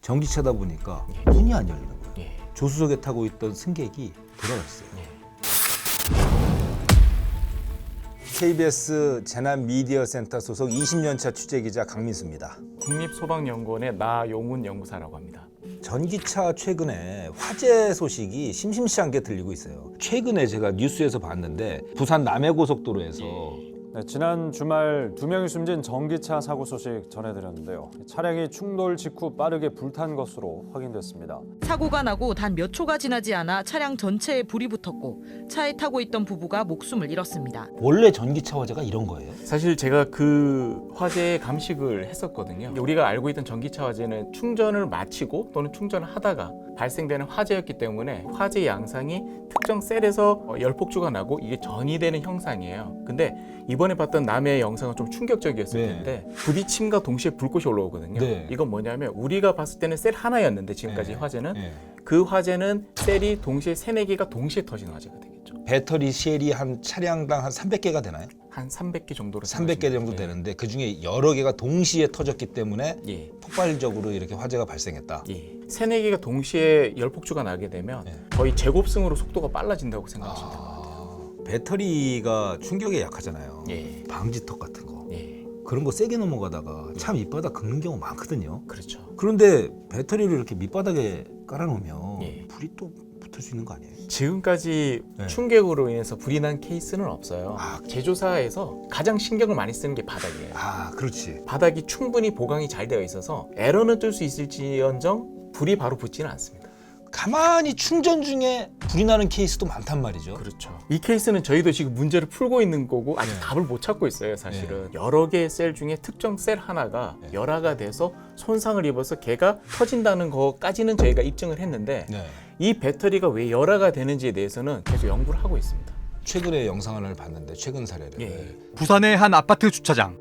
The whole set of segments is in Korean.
전기차다 보니까 문이 안 열리는 거예요. 예. 조수석에 타고 있던 승객이 돌아갔어요. KBS 재난미디어센터 소속 20년차 취재기자 강민수입니다. 국립소방연구원의 나용훈 연구사라고 합니다. 전기차 최근에 화재 소식이 심심치 않게 들리고 있어요. 최근에 제가 뉴스에서 봤는데 부산 남해고속도로에서 지난 주말 2명이 숨진 전기차 사고 소식 전해드렸는데요. 차량이 충돌 직후 빠르게 불탄 것으로 확인됐습니다. 사고가 나고 단 몇 초가 지나지 않아 차량 전체에 불이 붙었고 차에 타고 있던 부부가 목숨을 잃었습니다. 원래 전기차 화재가 이런 거예요? 사실 제가 그 화재의 감식을 했었거든요. 우리가 알고 있던 전기차 화재는 충전을 마치고 또는 충전을 하다가 발생되는 화재였기 때문에 화재 양상이 특정 셀에서 열폭주가 나고 이게 전이되는 형상이에요. 근데 이번에 봤던 남해의 영상은 좀 충격적이었을 네. 텐데 부딪힘과 동시에 불꽃이 올라오거든요. 네. 이건 뭐냐면 우리가 봤을 때는 셀 하나였는데 지금까지 네. 화재는 네. 그 화재는 셀이 동시에 3-4개가 동시에 터진 화재가 되겠죠. 배터리 셀이 한 차량당 한 300개가 되나요? 한 300개 정도로 300개 정도 되는데 그중에 여러 개가 동시에 터졌기 때문에 예. 폭발적으로 이렇게 화재가 발생했다. 예. 3-4개가 동시에 열폭주가 나게 되면 네. 거의 제곱승으로 속도가 빨라진다고 생각하시면 됩니다. 배터리가 충격에 약하잖아요. 예. 방지턱 같은 거. 예. 그런 거 세게 넘어가다가 차 밑바닥 긁는 경우 많거든요. 그렇죠. 그런데 배터리를 이렇게 밑바닥에 깔아놓으면 예. 불이 또 붙을 수 있는 거 아니에요? 지금까지 네. 충격으로 인해서 불이 난 케이스는 없어요. 아. 제조사에서 가장 신경을 많이 쓰는 게 바닥이에요. 아, 그렇지. 바닥이 충분히 보강이 잘 되어 있어서 에러는 뜰 수 있을지언정 불이 바로 붙지는 않습니다. 가만히 충전 중에 불이 나는 케이스도 많단 말이죠. 그렇죠. 이 케이스는 저희도 지금 문제를 풀고 있는 거고 아직 네. 답을 못 찾고 있어요. 사실은 여러 개의 셀 중에 특정 셀 하나가 열화가 돼서 손상을 입어서 걔가 터진다는 거까지는 저희가 입증을 했는데 네. 이 배터리가 왜 열화가 되는지에 대해서는 계속 연구를 하고 있습니다. 최근에 영상 하나를 봤는데 최근 사례를 예. 부산의 한 아파트 주차장.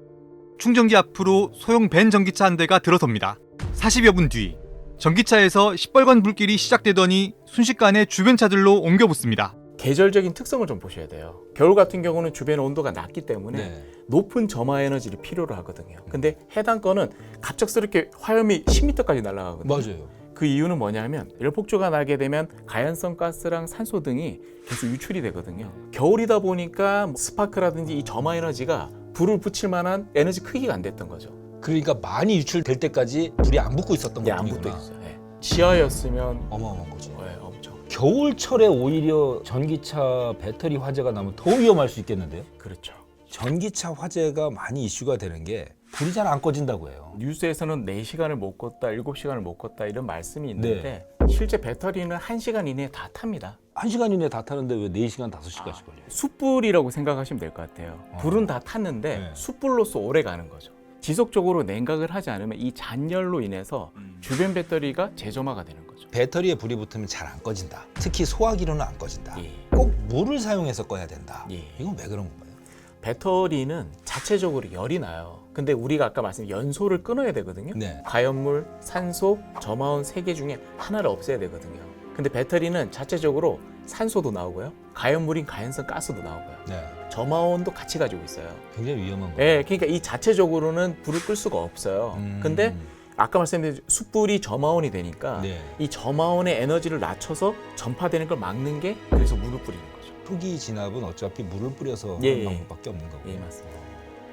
충전기 앞으로 소형 벤 전기차 한 대가 들어섭니다. 40여 분 뒤 전기차에서 시뻘건 불길이 시작되더니 순식간에 주변 차들로 옮겨 붙습니다. 계절적인 특성을 좀 보셔야 돼요. 겨울 같은 경우는 주변 온도가 낮기 때문에 네. 높은 점화 에너지를 필요로 하거든요. 근데 해당 건은 갑작스럽게 화염이 10m까지 날아가거든요. 맞아요. 그 이유는 뭐냐면 열폭주가 나게 되면 가연성 가스랑 산소 등이 계속 유출이 되거든요. 겨울이다 보니까 스파크라든지 이 점화 에너지가 불을 붙일 만한 에너지 크기가 안 됐던 거죠. 그러니까 많이 유출될 때까지 불이 안 붙고 있었던 안 붙어 거군요. 있어요. 예. 지하였으면 어마어마한 거죠. 엄청 겨울철에 오히려 전기차 배터리 화재가 나면 더 위험할 수 있겠는데요? 그렇죠. 전기차 화재가 많이 이슈가 되는 게 불이 잘 안 꺼진다고 해요. 뉴스에서는 4시간을 못 껐다, 7시간을 못 껐다 이런 말씀이 있는데 실제 배터리는 1시간 이내에 다 탑니다. 1시간 이내에 다 타는데 왜 4시간, 5시간씩 걸려요? 숯불이라고 생각하시면 될 것 같아요. 불은 다 탔는데 네. 숯불로서 오래 가는 거죠. 지속적으로 냉각을 하지 않으면 이 잔열로 인해서 주변 배터리가 재점화가 되는 거죠. 배터리에 불이 붙으면 잘 안 꺼진다. 특히 소화기로는 안 꺼진다. 예. 꼭 물을 사용해서 꺼야 된다. 예. 이건 왜 그런 건가요? 배터리는 자체적으로 열이 나요. 근데 우리가 아까 말씀드린 연소를 끊어야 되거든요. 네. 가연물, 산소, 점화원 3개 중에 하나를 없애야 되거든요. 근데 배터리는 자체적으로 산소도 나오고요. 가연물인 가연성 가스도 나오고요. 네. 점화원도 같이 가지고 있어요. 굉장히 위험한 거예요. 예, 그러니까 이 자체적으로는 불을 끌 수가 없어요. 근데 아까 말씀드린 숯불이 점화원이 되니까 네. 이 점화원의 에너지를 낮춰서 전파되는 걸 막는 게 그래서 물을 뿌리는 거죠. 초기 진압은 어차피 물을 뿌려서 예, 하는 예. 방법밖에 없는 거고요. 예, 맞습니다.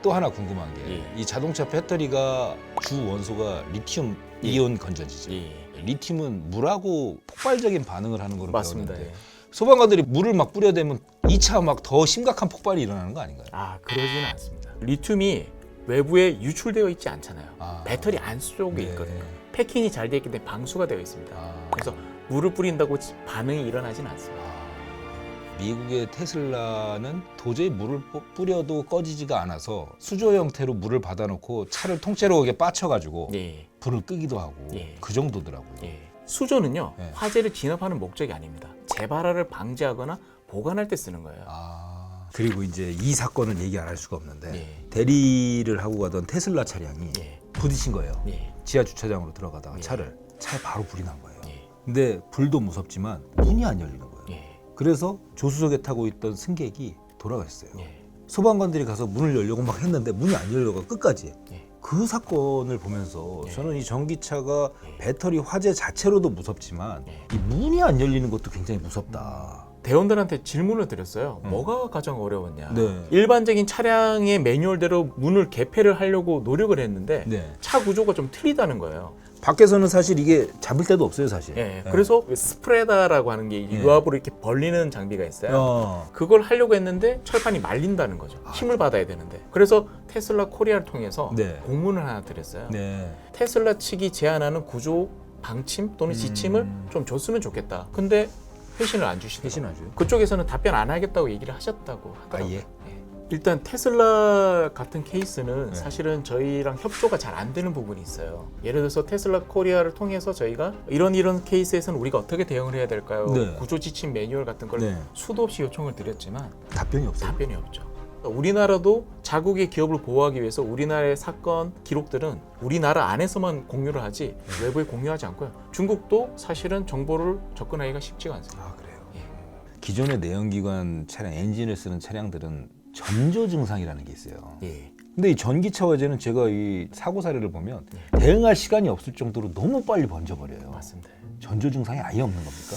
또 하나 궁금한 게 이 예. 자동차 배터리가 주 원소가 리튬 예. 이온 건전지죠. 예, 리튬은 물하고 폭발적인 반응을 하는 걸로 맞습니다. 배웠는데 예. 소방관들이 물을 막 뿌려대면 2차 막 더 심각한 폭발이 일어나는 거 아닌가요? 아, 그러지는 않습니다. 리튬이 외부에 유출되어 있지 않잖아요. 아. 배터리 안쪽에 네. 있거든요. 패킹이 잘 되어 있기 때문에 방수가 되어 있습니다. 아. 그래서 물을 뿌린다고 반응이 일어나지는 않습니다. 미국의 테슬라는 도저히 물을 뿌려도 꺼지지가 않아서 수조 형태로 물을 받아놓고 차를 통째로 이렇게 빠쳐가지고 예, 불을 끄기도 하고 예. 그 정도더라고요. 예. 수조는요, 네. 화재를 진압하는 목적이 아닙니다. 재발화를 방지하거나 보관할 때 쓰는 거예요. 그리고 이제 이 사건을 얘기 안 할 수가 없는데 예. 대리를 하고 가던 테슬라 차량이 예. 부딪힌 거예요. 예. 지하 주차장으로 들어가다가 예. 차에 바로 불이 난 거예요. 예. 근데 불도 무섭지만 문이 안 열리는 거예요. 예. 그래서 조수석에 타고 있던 승객이 돌아갔어요. 예. 소방관들이 가서 문을 열려고 막 했는데 문이 안 열려가 끝까지. 예. 그 사건을 보면서 네. 저는 이 전기차가 배터리 화재 자체로도 무섭지만 이 문이 안 열리는 것도 굉장히 무섭다. 대원들한테 질문을 드렸어요. 뭐가 가장 어려웠냐. 네. 일반적인 차량의 매뉴얼대로 문을 개폐를 하려고 노력을 했는데 네. 차 구조가 좀 틀리다는 거예요. 밖에서는 사실 이게 잡을 데도 없어요, 사실. 예, 네. 그래서 스프레다라고 하는 게 예. 유압으로 이렇게 벌리는 장비가 있어요. 그걸 하려고 했는데 철판이 말린다는 거죠. 힘을 받아야 되는데. 그래서 테슬라 코리아를 통해서 네. 공문을 하나 드렸어요. 네. 테슬라 측이 제안하는 구조 방침 또는 지침을 좀 줬으면 좋겠다. 근데 회신을 안 주시더라고요. 회신 안 줘요? 그쪽에서는 답변 안 하겠다고 얘기를 하셨다고 하더라고요. 예. 일단 테슬라 같은 케이스는 네. 사실은 저희랑 협조가 잘 안 되는 부분이 있어요. 예를 들어서 테슬라 코리아를 통해서 저희가 이런 케이스에서는 우리가 어떻게 대응을 해야 될까요? 네. 구조 지침 매뉴얼 같은 걸 네. 수도 없이 요청을 드렸지만 답변이 없어요. 답변이 없죠. 우리나라도 자국의 기업을 보호하기 위해서 우리나라의 사건 기록들은 우리나라 안에서만 공유를 하지 외부에 공유하지 않고요. 중국도 사실은 정보를 접근하기가 쉽지가 않습니다. 아, 그래요. 예. 기존의 내연기관 차량 엔진을 쓰는 차량들은 전조 증상이라는 게 있어요. 예. 근데 이 전기차 화재는 제가 이 사고 사례를 보면 대응할 시간이 없을 정도로 너무 빨리 번져버려요. 맞습니다. 전조 증상이 아예 없는 겁니까?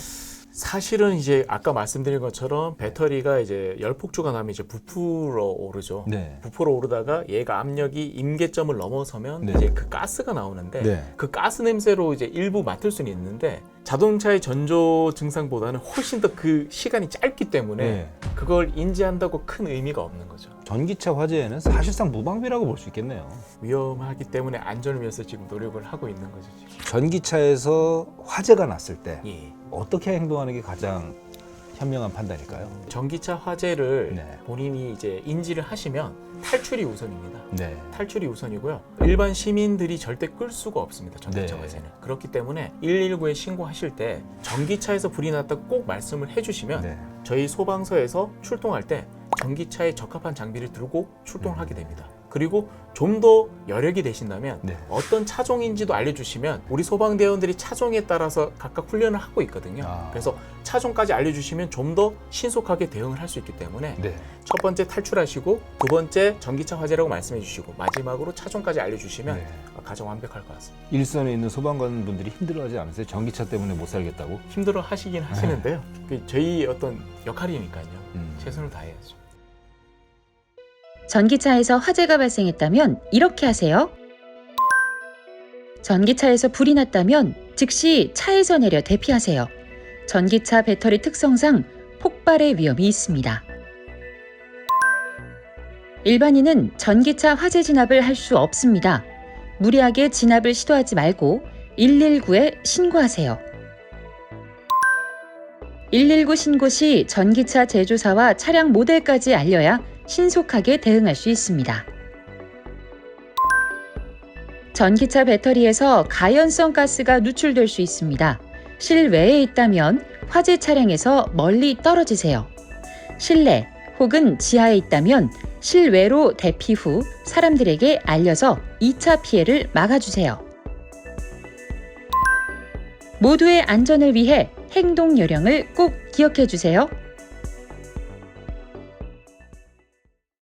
사실은 이제 아까 말씀드린 것처럼 배터리가 이제 열폭주가 나면 이제 부풀어 오르죠. 네. 부풀어 오르다가 얘가 압력이 임계점을 넘어서면 네. 이제 그 가스가 나오는데 네. 그 가스 냄새로 이제 일부 맡을 수는 있는데 자동차의 전조 증상보다는 훨씬 더 그 시간이 짧기 때문에 네. 그걸 인지한다고 큰 의미가 없는 거죠. 전기차 화재에는 사실상 무방비라고 볼 수 있겠네요. 위험하기 때문에 안전을 위해서 지금 노력을 하고 있는 거죠. 지금. 전기차에서 화재가 났을 때 예. 어떻게 행동하는 게 가장 현명한 판단일까요? 전기차 화재를 네. 본인이 이제 인지를 하시면 탈출이 우선입니다. 네. 탈출이 우선이고요. 일반 시민들이 절대 끌 수가 없습니다. 전기차 네. 화재는. 그렇기 때문에 119에 신고하실 때 전기차에서 불이 났다고 꼭 말씀을 해주시면 네. 저희 소방서에서 출동할 때 전기차에 적합한 장비를 들고 출동을 하게 됩니다. 그리고 좀 더 여력이 되신다면 네. 어떤 차종인지도 알려주시면 우리 소방대원들이 차종에 따라서 각각 훈련을 하고 있거든요. 아. 그래서 차종까지 알려주시면 좀 더 신속하게 대응을 할 수 있기 때문에 네. 첫 번째 탈출하시고 두 번째 전기차 화재라고 말씀해 주시고 마지막으로 차종까지 알려주시면 네. 가장 완벽할 것 같습니다. 일선에 있는 소방관 분들이 힘들어하지 않으세요? 전기차 때문에 못 살겠다고? 힘들어 하시긴 하시는데요. 그 저희 어떤 역할이니까요. 최선을 다해야죠. 전기차에서 화재가 발생했다면 이렇게 하세요. 전기차에서 불이 났다면 즉시 차에서 내려 대피하세요. 전기차 배터리 특성상 폭발의 위험이 있습니다. 일반인은 전기차 화재 진압을 할 수 없습니다. 무리하게 진압을 시도하지 말고 119에 신고하세요. 119 신고 시 전기차 제조사와 차량 모델까지 알려야 신속하게 대응할 수 있습니다. 전기차 배터리에서 가연성 가스가 누출될 수 있습니다. 실외에 있다면 화재 차량에서 멀리 떨어지세요. 실내 혹은 지하에 있다면 실외로 대피 후 사람들에게 알려서 2차 피해를 막아주세요. 모두의 안전을 위해 행동 요령을 꼭 기억해 주세요.